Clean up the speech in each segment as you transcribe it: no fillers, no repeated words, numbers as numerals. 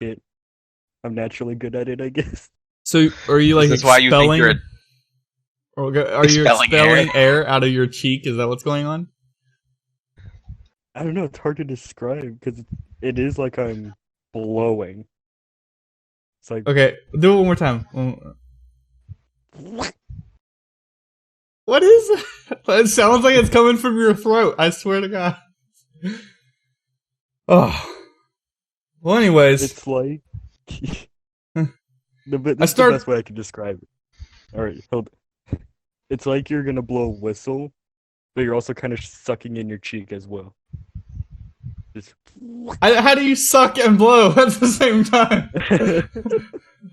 it. I'm naturally good at it, I guess. So are you Is like this why you think you're expelling? Or are you expelling air? expelling air out of your cheek? Is that what's going on? I don't know. It's hard to describe because it is like I'm blowing. It's like Okay, do it one more time. What is that? It sounds like it's coming from your throat. I swear to God. Oh. Well, anyways, it's like I this is the start. best way I can describe it. All right, hold. It's like you're gonna blow a whistle, but you're also kind of sucking in your cheek as well. Just How do you suck and blow at the same time?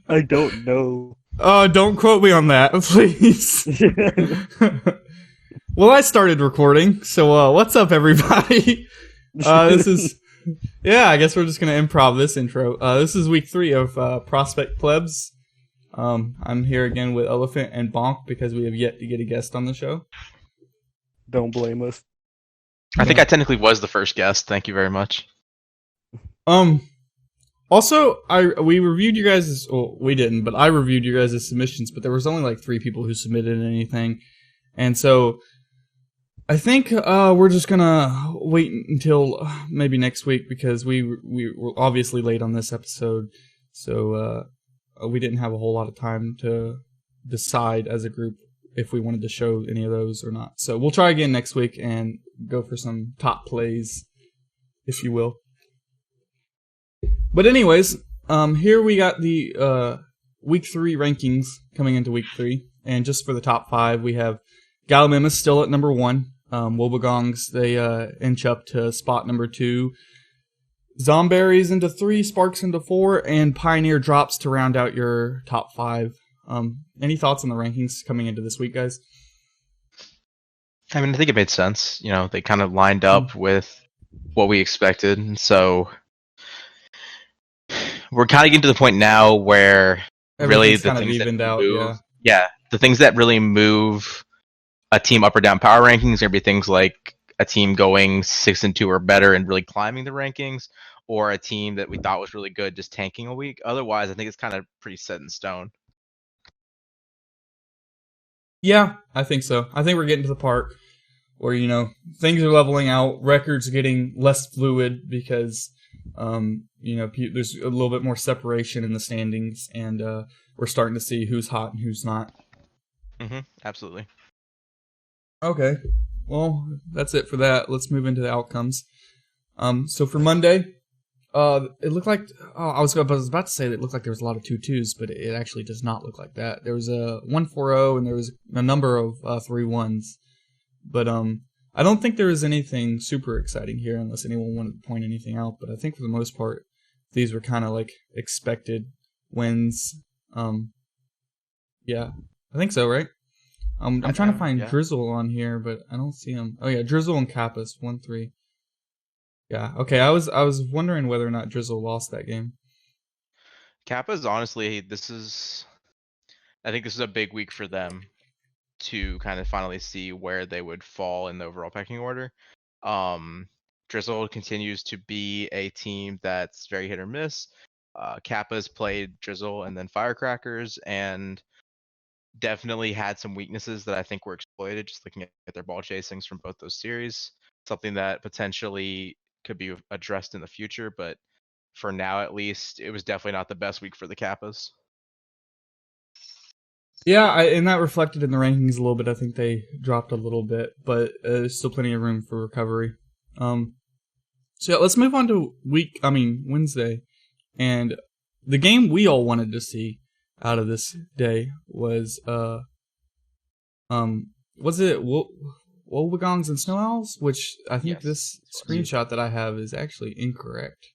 I don't know. Don't quote me on that, please. Well, I started recording, so what's up, everybody? This is, yeah, I guess we're just gonna improv this intro. This is week 3 of Prospect Plebs. I'm here again with Elephant and Bonk because we have yet to get a guest on the show. Don't blame us. I think I technically was the first guest. Thank you very much. Also, we reviewed you guys', well, we didn't, but I reviewed you guys' submissions, but there was only like 3 people who submitted anything. And so, I think we're just gonna wait until maybe next week because we were obviously late on this episode, so we didn't have a whole lot of time to decide as a group if we wanted to show any of those or not. So we'll try again next week and go for some top plays, if you will. But anyways, here we got the week 3 rankings coming into week 3, and just for the top 5, we have Gallimamus still at number 1. Wobegongs, they inch up to spot number 2. Zomberries into 3, Sparks into 4, and Pioneer drops to round out your top 5. Any thoughts on the rankings coming into this week, guys? I mean, I think it made sense. You know, they kind of lined up with what we expected. And so we're kind of getting to the point now where really the kind of things that evened out, move, the things that really move a team up or down power rankings are going to be things like a team going 6-2 or better and really climbing the rankings, or a team that we thought was really good just tanking a week. Otherwise, I think it's kind of pretty set in stone. Yeah, I think so. I think we're getting to the part where, you know, things are leveling out, records getting less fluid because, you know, there's a little bit more separation in the standings, and we're starting to see who's hot and who's not. Absolutely. Okay, well, that's it for that. Let's move into the outcomes. So for Monday, it looked like, I was about to say that it looked like there was a lot of 2-2s, but it actually does not look like that. There was a 1-4-0 and there was a number of 3-1s. But I don't think there was anything super exciting here unless anyone wanted to point anything out. But I think for the most part, these were kind of like expected wins. Yeah, I think so, right? I'm trying to find Drizzle on here, but I don't see him. Oh yeah, Drizzle and Kappas, 1-3. Yeah, okay, I was wondering whether or not Drizzle lost that game. Kappa's honestly, I think this is a big week for them to kind of finally see where they would fall in the overall pecking order. Drizzle continues to be a team that's very hit or miss. Kappa's played Drizzle and then Firecrackers, and definitely had some weaknesses that I think were exploited just looking at their ball chasings from both those series. Something that potentially could be addressed in the future, but for now at least, it was definitely not the best week for the Kappas. Yeah, and that reflected in the rankings a little bit. I think they dropped a little bit, but there's still plenty of room for recovery. So yeah, let's move on to Wednesday. And the game we all wanted to see out of this day was it Wobegongs and Snow Owls? Which I think this screenshot that I have is actually incorrect.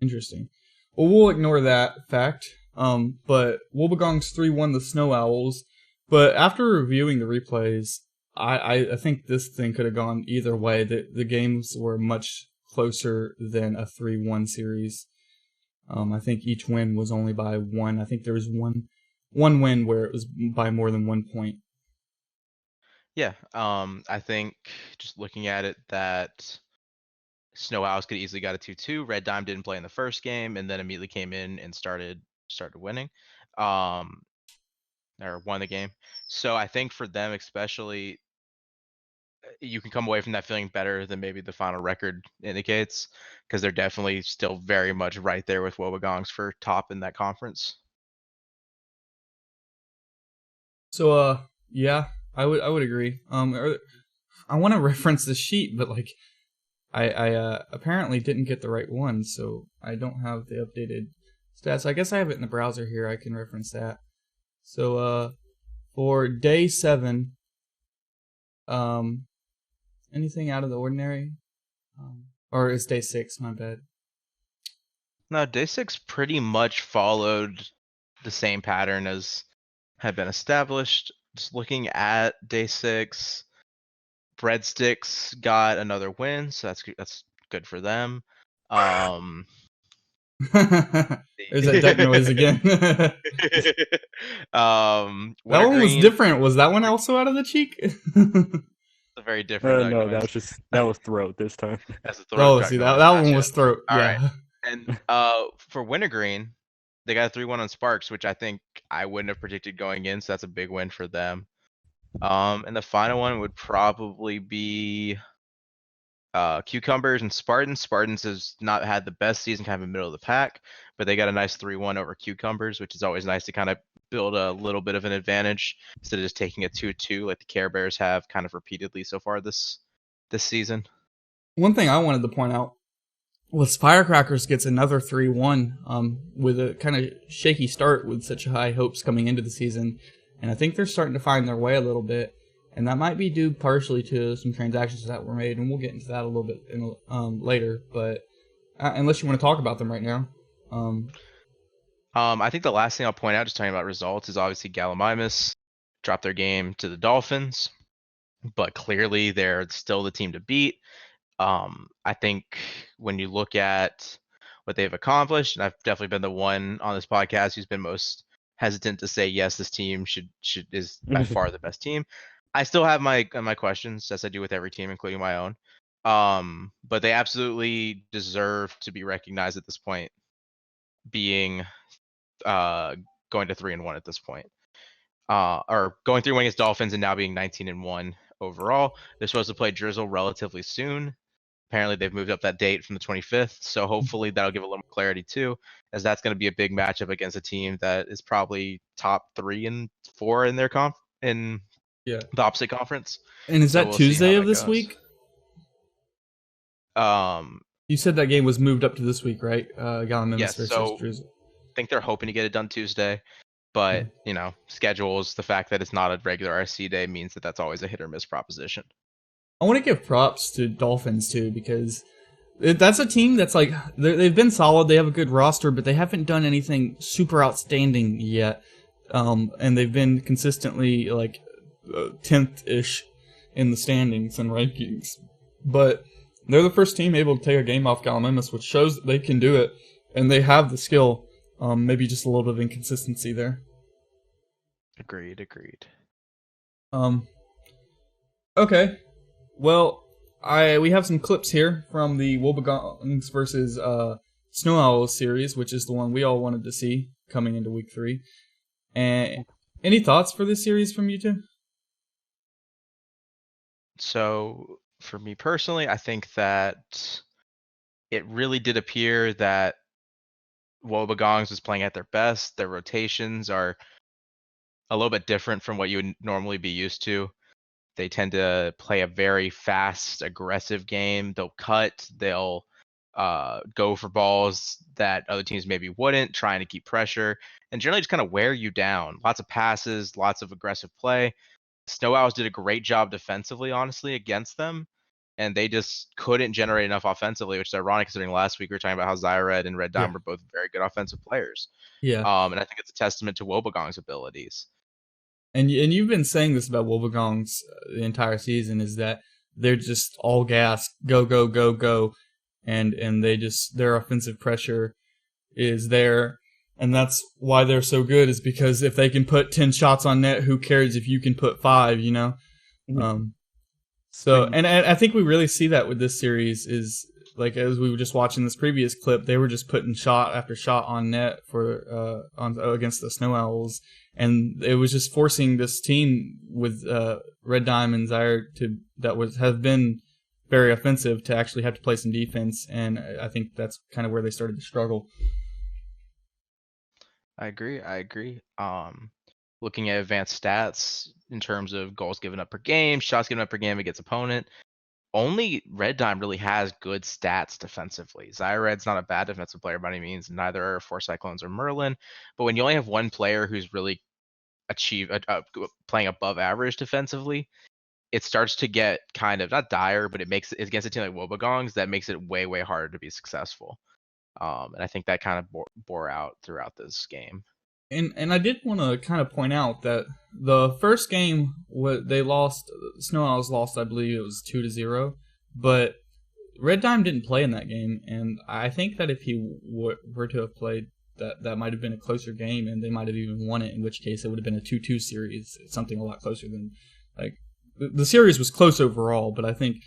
Interesting. Well, we'll ignore that fact. But Wobegongs 3-1 the Snow Owls. But after reviewing the replays, I think this thing could have gone either way. The games were much closer than a 3-1 series. I think each win was only by 1. I think there was one win where it was by more than 1 point. Yeah, I think just looking at it that Snow Owls could easily got a 2-2. Red Dime didn't play in the first game and then immediately came in and started winning, or won the game. So I think for them especially, you can come away from that feeling better than maybe the final record indicates, because they're definitely still very much right there with Wobegongs for top in that conference. So yeah, I would agree. I want to reference the sheet, but like I apparently didn't get the right one, so I don't have the updated stats. I guess I have it in the browser here. I can reference that. So for day 7, anything out of the ordinary, or is day 6? My bad. No, day 6 pretty much followed the same pattern as had been established. Just looking at day 6, Breadsticks got another win, so that's good for them. There's that deck noise again. That one was different. Was that one also out of the cheek? A very different deck No, noise. that was throat this time. That's a throat. Oh, see, that one was throat. All yeah. Right. And for Wintergreen, they got a 3-1 on Sparks, which I think I wouldn't have predicted going in, so that's a big win for them. And the final one would probably be Cucumbers and Spartans. Spartans has not had the best season, kind of in the middle of the pack, but they got a nice 3-1 over Cucumbers, which is always nice to kind of build a little bit of an advantage instead of just taking a 2-2 like the Care Bears have kind of repeatedly so far this season. One thing I wanted to point out was Firecrackers gets another 3-1 with a kind of shaky start with such high hopes coming into the season, and I think they're starting to find their way a little bit. And that might be due partially to some transactions that were made, and we'll get into that a little bit later. But unless you want to talk about them right now. I think the last thing I'll point out, just talking about results, is obviously Gallimimus dropped their game to the Dolphins, but clearly they're still the team to beat. I think when you look at what they've accomplished, and I've definitely been the one on this podcast who's been most hesitant to say yes, this team is by far the best team. I still have my questions, as I do with every team, including my own. But they absolutely deserve to be recognized at this point, being going to 3-1 at this point, or going 3-1 against Dolphins and now being 19-1 overall. They're supposed to play Drizzle relatively soon. Apparently, they've moved up that date from the 25th, so hopefully that'll give a little clarity too, as that's going to be a big matchup against a team that is probably top 3 and 4 in their the opposite conference. And is that Tuesday of this week? You said that game was moved up to this week, right? Yes, so Drizzle. I think they're hoping to get it done Tuesday, but schedules, the fact that it's not a regular RSC day means that that's always a hit or miss proposition. I want to give props to Dolphins too, because that's a team that's like they've been solid. They have a good roster, but they haven't done anything super outstanding yet. And they've been consistently like 10th-ish in the standings and rankings. But they're the first team able to take a game off Gallimimus, which shows that they can do it, and they have the skill. Maybe just a little bit of inconsistency there. Agreed. Okay. Well, we have some clips here from the Wobegongs versus Snow Owls series, which is the one we all wanted to see coming into week 3. And any thoughts for this series from you two? So, for me personally, I think that it really did appear that Wobegongs was playing at their best. Their rotations are a little bit different from what you would normally be used to. They tend to play a very fast, aggressive game. They'll cut. They'll go for balls that other teams maybe wouldn't, trying to keep pressure, and generally just kind of wear you down. Lots of passes, lots of aggressive play. Snow Owls did a great job defensively, honestly, against them, and they just couldn't generate enough offensively, which is ironic considering last week we were talking about how Zyred and Red Dime were both very good offensive players. Yeah. And I think it's a testament to Wobegongs' abilities. And you've been saying this about Wobegongs the entire season, is that they're just all gas, go, go, go, go, and they just, their offensive pressure is there, and that's why they're so good, is because if they can put 10 shots on net, who cares if you can put 5, So, and I think we really see that with this series, is like as we were just watching this previous clip, they were just putting shot after shot on net for against the Snow Owls, and it was just forcing this team with Red Diamond Zaire have been very offensive to actually have to play some defense, and I think that's kind of where they started to struggle. I agree. Looking at advanced stats in terms of goals given up per game, shots given up per game against opponent, only Red Dime really has good stats defensively. Zyred's not a bad defensive player by any means, neither are Four Cyclones or Merlin. But when you only have one player who's really playing above average defensively, it starts to get kind of not dire, but it against a team like Wobegongs that makes it way, way harder to be successful. And I think that kind of bore out throughout this game. And I did want to kind of point out that the first game they lost, Snow Owls lost, I believe it was 2-0, but Red Dime didn't play in that game, and I think that if he were to have played, that might have been a closer game, and they might have even won it, in which case it would have been a 2-2 series, something a lot closer than, like, the series was close overall, but I think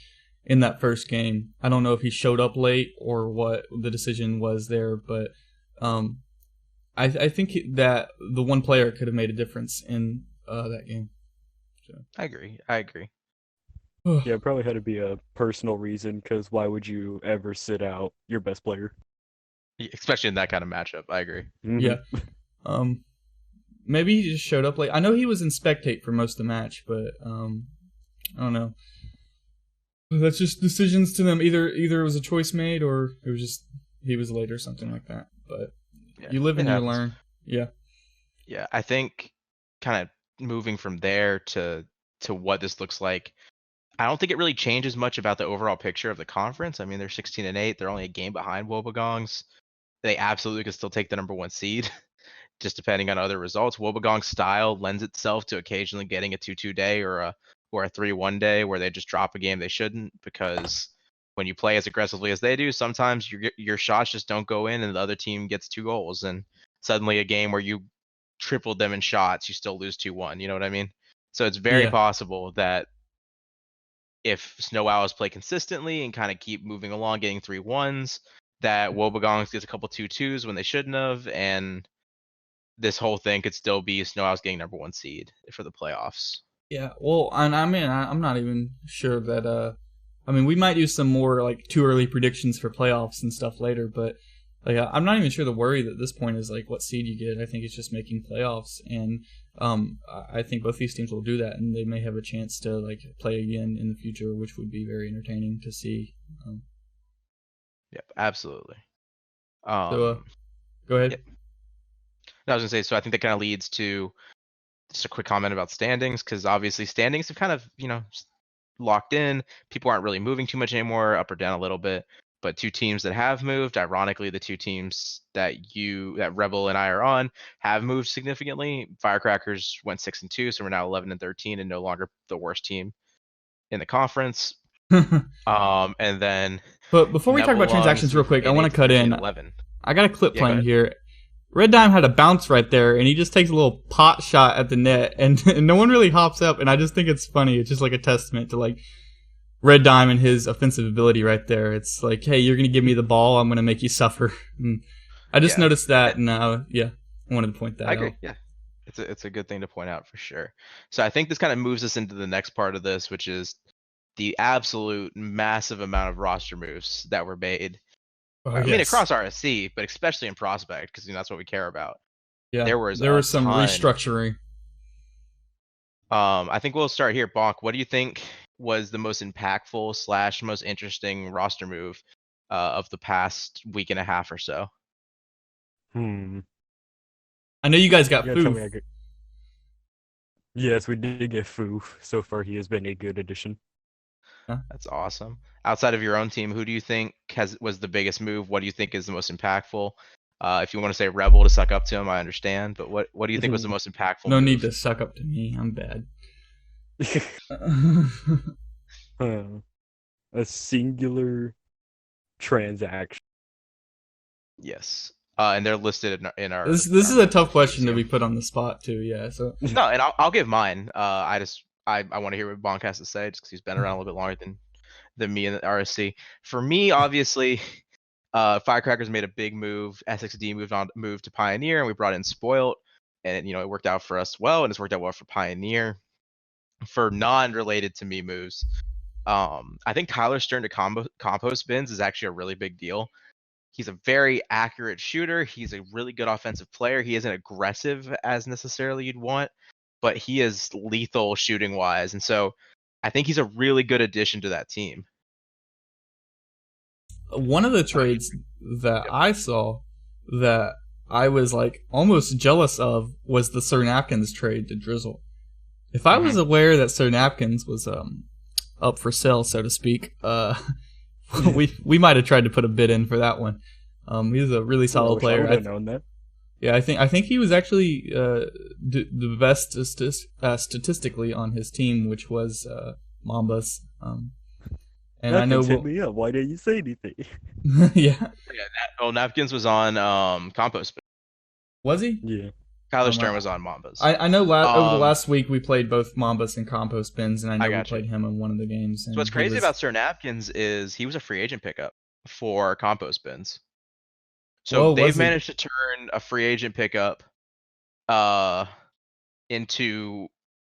in that first game, I don't know if he showed up late or what the decision was there, but I think that the one player could have made a difference in that game. So. I agree. Yeah, it probably had to be a personal reason, because why would you ever sit out your best player? Especially in that kind of matchup. I agree. Mm-hmm. Yeah. Maybe he just showed up late. I know he was in spectate for most of the match, but I don't know. That's just decisions to them. Either it was a choice made, or it was just he was late or something like that. But yeah, you live and you learn. Yeah. Yeah, I think kind of moving from there to what this looks like, I don't think it really changes much about the overall picture of the conference. I mean, they're 16-8. They're only a game behind Wobegongs. They absolutely could still take the number 1 seed, just depending on other results. Wobegongs' style lends itself to occasionally getting a 2-2 day or a 3-1 day where they just drop a game they shouldn't, because when you play as aggressively as they do, sometimes your shots just don't go in and the other team gets 2 goals, and suddenly a game where you tripled them in shots, you still lose 2-1. You know what I mean? So it's very possible that if Snow Owls play consistently and kind of keep moving along, getting 3-1s, that Wobegongs gets a couple 2-2s when they shouldn't have, and this whole thing could still be Snow Owls getting number 1 seed for the playoffs. Yeah, well, and I mean, I'm not even sure that. I mean, we might do some more like too early predictions for playoffs and stuff later, but like I'm not even sure the worry at this point is like what seed you get. I think it's just making playoffs, and I think both these teams will do that, and they may have a chance to like play again in the future, which would be very entertaining to see. Yep, absolutely. So, go ahead. Yep. No, I was gonna say, so I think that kind of leads to just a quick comment about standings, because obviously standings have kind of, locked in. People aren't really moving too much anymore, up or down a little bit. But 2 teams that have moved, ironically, the 2 teams that Rebel and I are on have moved significantly. Firecrackers went 6-2, so we're now 11-13 and no longer the worst team in the conference. And then, but before we talk about transactions real quick, I want to cut in. 11. I got a clip playing here. Red Dime had a bounce right there, and he just takes a little pot shot at the net, and no one really hops up, and I just think it's funny. It's just like a testament to like Red Dime and his offensive ability right there. It's like, hey, you're gonna give me the ball, I'm gonna make you suffer. And I just noticed that, and I wanted to point that out. I agree. Yeah, it's a good thing to point out for sure. So I think this kind of moves us into the next part of this, which is the absolute massive amount of roster moves that were made. I mean, across RSC, but especially in Prospect, because that's what we care about. Yeah, there was some restructuring. I think we'll start here. Bonk, what do you think was the most impactful / most interesting roster move of the past week and a half or so? I know you guys got Foo. Yes, we did get Foo. So far, he has been a good addition. That's awesome. Outside of your own team, who do you think was the biggest move? What do you think is the most impactful? If you want to say Rebel to suck up to him, I understand. But what do you think was the most impactful No move? Need to suck up to me. I'm bad. A singular transaction. Yes. And they're listed in our. This is a tough question to be put on the spot too. Yeah. So no, and I'll give mine. I want to hear what Bonk has to say, just because he's been around a little bit longer than me and the RSC. For me, obviously, Firecrackers made a big move. SXD moved to Pioneer, and we brought in Spoilt, and it worked out for us well, and it's worked out well for Pioneer. For non-related to me moves, I think Tyler Stern to compost bins is actually a really big deal. He's a very accurate shooter. He's a really good offensive player. He isn't aggressive as necessarily you'd want, but he is lethal shooting wise. And so I think he's a really good addition to that team. One of the trades that I saw that I was like almost jealous of was the Sir Napkins trade to Drizzle. If I was aware that Sir Napkins was up for sale, so to speak, we might have tried to put a bid in for that one. He's a really solid player. I would have known that. Yeah, I think he was actually the best statistically on his team, which was Mambas. And I know. Hit me up. Why didn't you say anything? Yeah. Napkins was on Compost. Was he? Yeah. Kyler Stern was on Mambas. I know over the last week we played both Mambas and Compost Bins, and I know we played him in one of the games. So what's crazy about Sir Napkins is he was a free agent pickup for Compost Bins. So they've managed to turn a free agent pickup into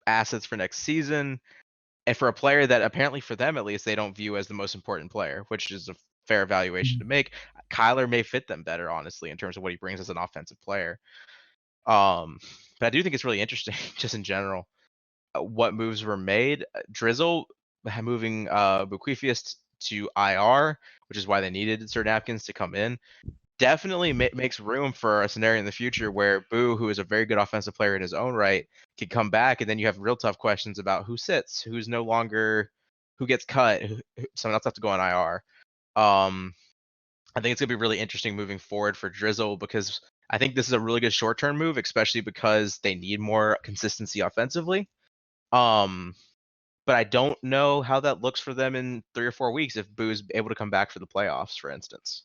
assets for next season, and for a player that apparently for them at least they don't view as the most important player, which is a fair evaluation to make. Kyler may fit them better, honestly, in terms of what he brings as an offensive player. But I do think it's really interesting, just in general, what moves were made. Drizzle moving Buquifius to IR, which is why they needed Sir Napkins to come in, definitely makes room for a scenario in the future where Boo, who is a very good offensive player in his own right, can come back, and then you have real tough questions about who sits, who gets cut, someone else has to go on IR. I think it's gonna be really interesting moving forward for Drizzle, because I think this is a really good short-term move, especially because they need more consistency offensively. But I don't know how that looks for them in 3 or 4 weeks if Boo's able to come back for the playoffs, for instance.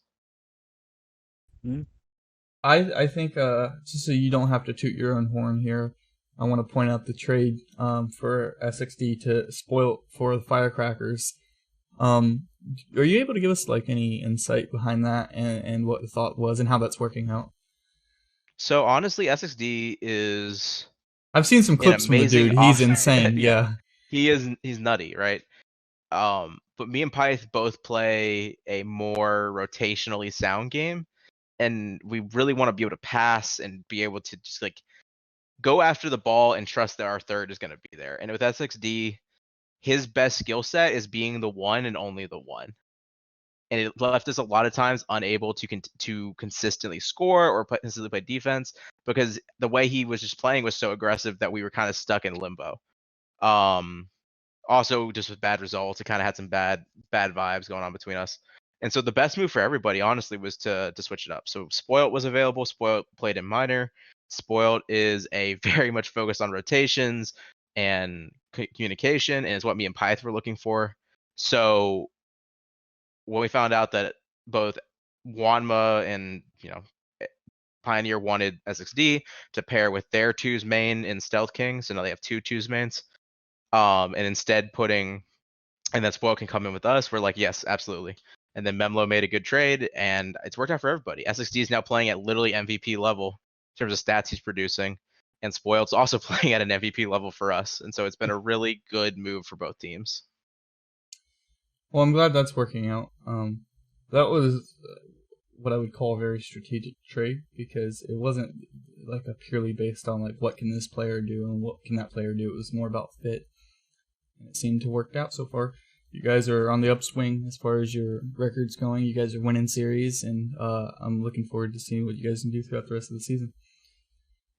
I think just so you don't have to toot your own horn here, I want to point out the trade for SXD to Spoilt for the Firecrackers. Are you able to give us like any insight behind that and what the thought was and how that's working out? So honestly, SXD is. I've seen some clips from the dude. He's insane. Yeah. He's nutty, right? But me and Pyth both play a more rotationally sound game, and we really want to be able to pass and be able to just like go after the ball and trust that our third is going to be there. And with SXD, his best skill set is being the one and only the one. And it left us a lot of times unable to consistently score or consistently play defense, because the way he was just playing was so aggressive that we were kind of stuck in limbo. Also, just with bad results, it kind of had some bad vibes going on between us. And so the best move for everybody, honestly, was to switch it up. So Spoilt was available. Spoilt played in minor. Spoilt is a very much focused on rotations and communication, and is what me and Pyth were looking for. So when we found out that both Wanma and Pioneer wanted SXD to pair with their twos main in Stealth King, so now they have two twos mains, and instead and that Spoil can come in with us, we're like, yes, absolutely. And then Memlo made a good trade, and it's worked out for everybody. SXD is now playing at literally MVP level in terms of stats he's producing, and Spoil's also playing at an MVP level for us, and so it's been a really good move for both teams. Well, I'm glad that's working out. That was what I would call a very strategic trade, because it wasn't like a purely based on like what can this player do and what can that player do. It was more about fit, and it seemed to work out so far. You guys are on the upswing as far as your records going. You guys are winning series, and I'm looking forward to seeing what you guys can do throughout the rest of the season.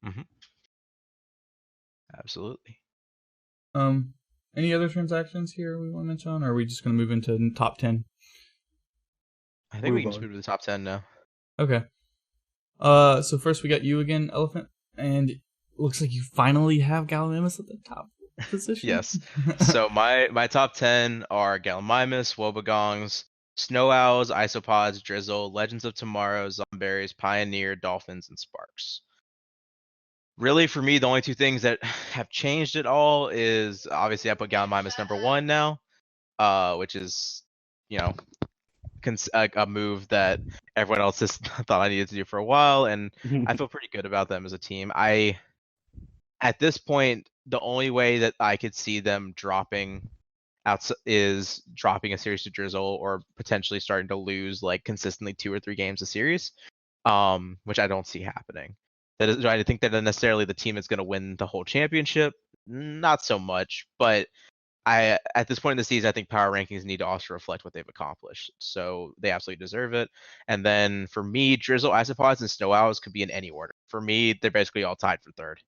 Mm-hmm. Absolutely. Any other transactions here we want to mention, or are we just going to move into the top 10? I think we can just move to the top 10 now. Okay. So first we got you again, Elephant, and it looks like you finally have Gallimimus at the top position. Yes. So my top 10 are Gallimimus, Wobegongs, Snow Owls, Isopods, Drizzle, Legends of Tomorrow, Zomberries, Pioneer, Dolphins, and Sparks. Really, for me, the only two things that have changed at all is obviously I put Gallimimus number 1 now, which is you know, a move that everyone else has thought I needed to do for a while, and I feel pretty good about them as a team. At this point, the only way that I could see them dropping out is dropping a series to Drizzle or potentially starting to lose like consistently 2 or 3 games a series, which I don't see happening. That is, I think that necessarily the team is going to win the whole championship, not so much. But at this point in the season, I think power rankings need to also reflect what they've accomplished. So they absolutely deserve it. And then for me, Drizzle, Isopods, and Snow Owls could be in any order. For me, they're basically all tied for third.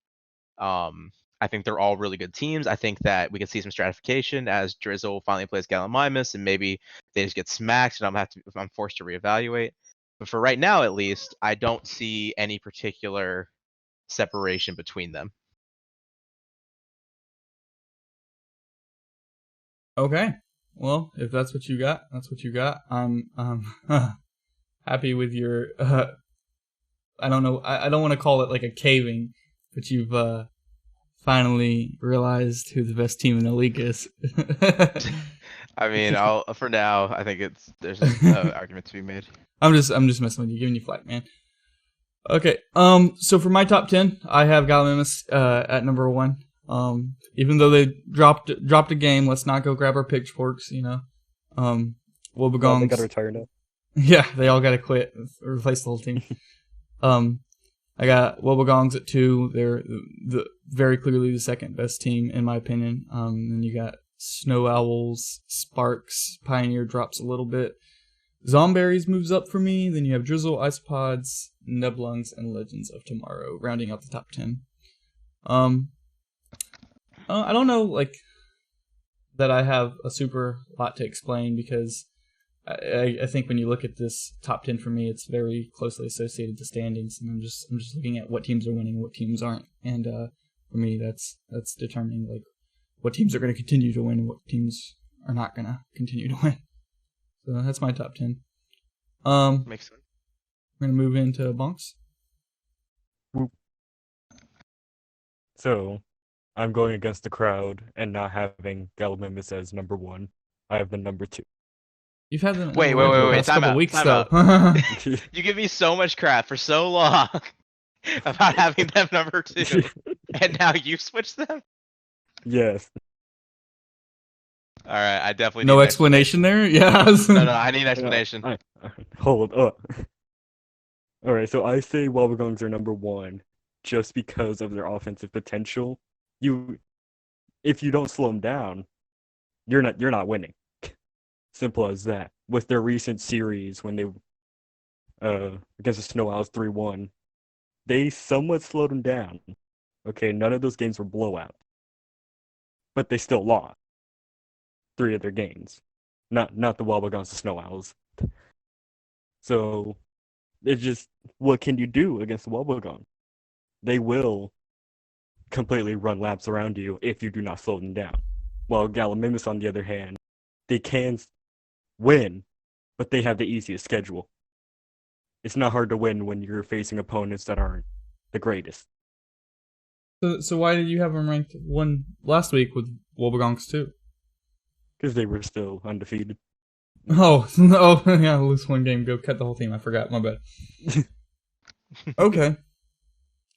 I think they're all really good teams. I think that we can see some stratification as Drizzle finally plays Gallimimus, and maybe they just get smacked, and I'm forced to reevaluate. But for right now, at least, I don't see any particular separation between them. Okay. Well, if that's what you got, that's what you got. I'm happy with your. I don't know. I don't want to call it like a caving, but you've finally realized who the best team in the league is. I mean, for now, I think there's an argument to be made. I'm just messing with you, giving you flack, man. Okay. So for my top 10, I have Gallimimus at number 1. Even though they dropped a game, let's not go grab our pitchforks, you know. Wobegongs. They gotta retire now. Yeah, they all gotta quit, replace the whole team. I got Wobegongs at 2. They're very clearly the second best team in my opinion. Then you got Snow Owls, Sparks, Pioneer drops a little bit. Zomberries moves up for me. Then you have Drizzle, Isopods, Neblungs, and Legends of Tomorrow, rounding out the top 10. I don't know, like, that I have a super lot to explain because I think when you look at this top 10 for me, it's very closely associated to standings, and I'm just looking at what teams are winning, what teams aren't, and for me, that's determining like what teams are going to continue to win and what teams are not going to continue to win. So that's my top 10. Makes sense. We're going to move into Bonks. So, I'm going against the crowd and not having Gallimimus as number 1. I have the number 2. You've had them wait. last Time couple out. weeks Time though. out. You give me so much crap for so long about having them number 2, and now you switch them. Yes. All right, I definitely No need an explanation there. Yeah. No, I need an explanation. Hold up. Alright, so I say Wobegongs are number 1 just because of their offensive potential. If you don't slow them down, you're not winning. Simple as that. With their recent series when they against the Snow Owls 3-1, they somewhat slowed them down. Okay, none of those games were blowouts. But they still lost 3 of their games. Not the Wobegongs, the Snow Owls. So it's just, what can you do against the Wobegong? They will completely run laps around you if you do not slow them down. While Gallimimus, on the other hand, they can win, but they have the easiest schedule. It's not hard to win when you're facing opponents that aren't the greatest. So why did you have them ranked 1 last week with Wobegongs 2? Because they were still undefeated. Oh, yeah, lose 1 game, go cut the whole team. I forgot, my bad. Okay.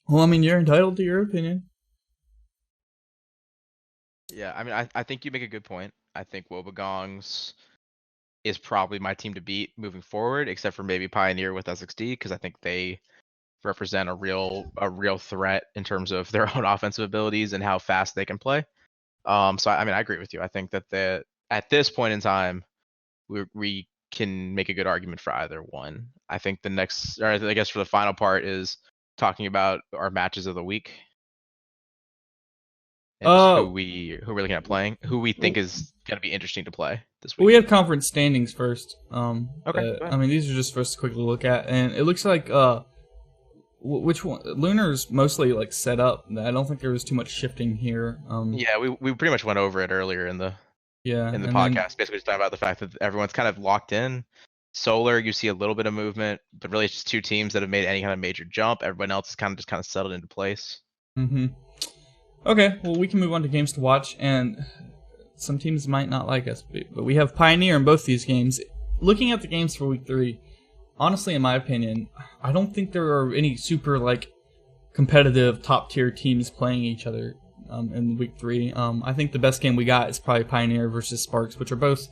Well, I mean, you're entitled to your opinion. Yeah, I mean, I think you make a good point. I think Wobegongs is probably my team to beat moving forward, except for maybe Pioneer with SXD, because I think they represent a real threat in terms of their own offensive abilities and how fast they can play. So I mean, I agree with you. I think that at this point in time, we can make a good argument for either one. I think the next, or I guess for the final part, is talking about our matches of the week. And just who we're looking at playing, who we think is going to be interesting to play this week. We have conference standings first. Okay. I mean, these are just for us to quickly look at, and it looks like which one? Lunar's mostly like set up. I don't think there was too much shifting here. Yeah, we pretty much went over it earlier in the podcast. Basically, just talking about the fact that everyone's kind of locked in. Solar, you see a little bit of movement, but really it's just 2 teams that have made any kind of major jump. Everyone else is kind of settled into place. Mm-hmm. Okay, well, we can move on to games to watch, and some teams might not like us, but we have Pioneer in both these games. Looking at the games for Week 3, honestly, in my opinion, I don't think there are any super like competitive top tier teams playing each other in Week 3. I think the best game we got is probably Pioneer versus Sparks, which are both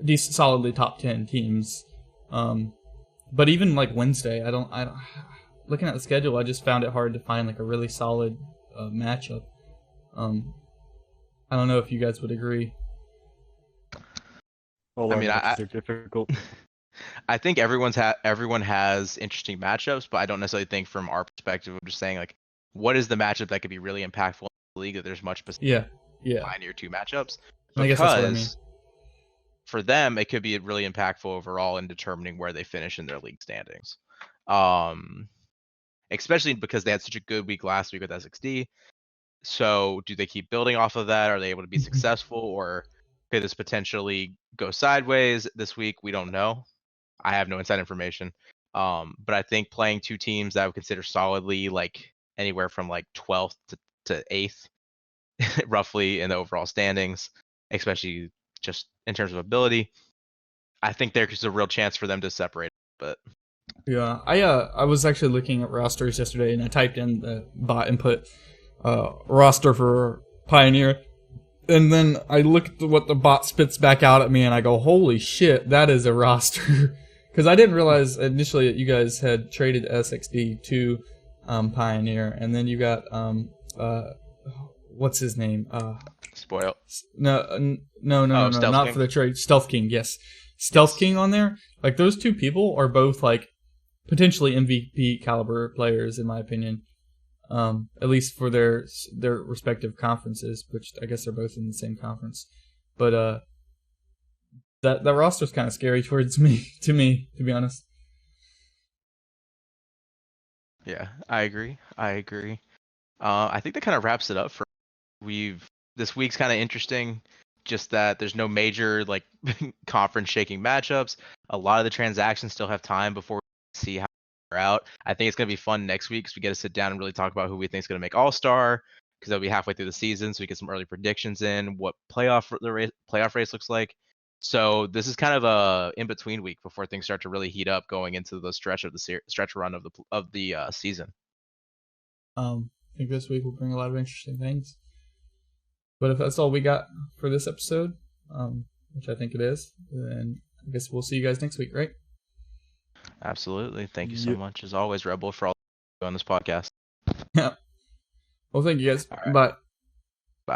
decent, solidly top 10 teams. But even like Wednesday, I don't. Looking at the schedule, I just found it hard to find like a really solid matchup. I don't know if you guys would agree. All I our mean, matches are difficult. I think everyone has interesting matchups, but I don't necessarily think from our perspective of just saying like, what is the matchup that could be really impactful in the league that there's much Yeah. Pioneer 2 matchups. I guess that's what I mean. Because for them, it could be really impactful overall in determining where they finish in their league standings. Especially because they had such a good week last week with SXD. So do they keep building off of that? Are they able to be successful, or could this potentially go sideways this week? We don't know. I have no inside information. But I think playing two teams that I would consider solidly like anywhere from like 12th to 8th, roughly in the overall standings, especially just in terms of ability, I think there's a real chance for them to separate. But yeah, I was actually looking at rosters yesterday, and I typed in the bot input roster for Pioneer, and then I looked at what the bot spits back out at me, and I go, "Holy shit, that is a roster!" Because I didn't realize initially that you guys had traded SXD to Pioneer, and then you got what's his name? spoil. No, Stealth not King? for the trade. Stealth King, yes, Stealth King on there. Like those two people are both like potentially MVP caliber players, in my opinion. At least for their respective conferences, which I guess they're both in the same conference. But that roster's kind of scary towards me, to be honest. Yeah, I agree. I think that kind of wraps it up for this week's kind of interesting. Just that there's no major like conference shaking matchups. A lot of the transactions still have time before we see how they're out. I think it's gonna be fun next week because we get to sit down and really talk about who we think is gonna make All Star, because they'll be halfway through the season, so we get some early predictions in what playoff race looks like. So this is kind of a in between week before things start to really heat up going into the stretch run of the season. I think this week will bring a lot of interesting things. But if that's all we got for this episode, which I think it is, then I guess we'll see you guys next week, right? Absolutely. Thank you so much, as always, Rebel, for all on this podcast. Yeah. Well, thank you guys. All right. Bye.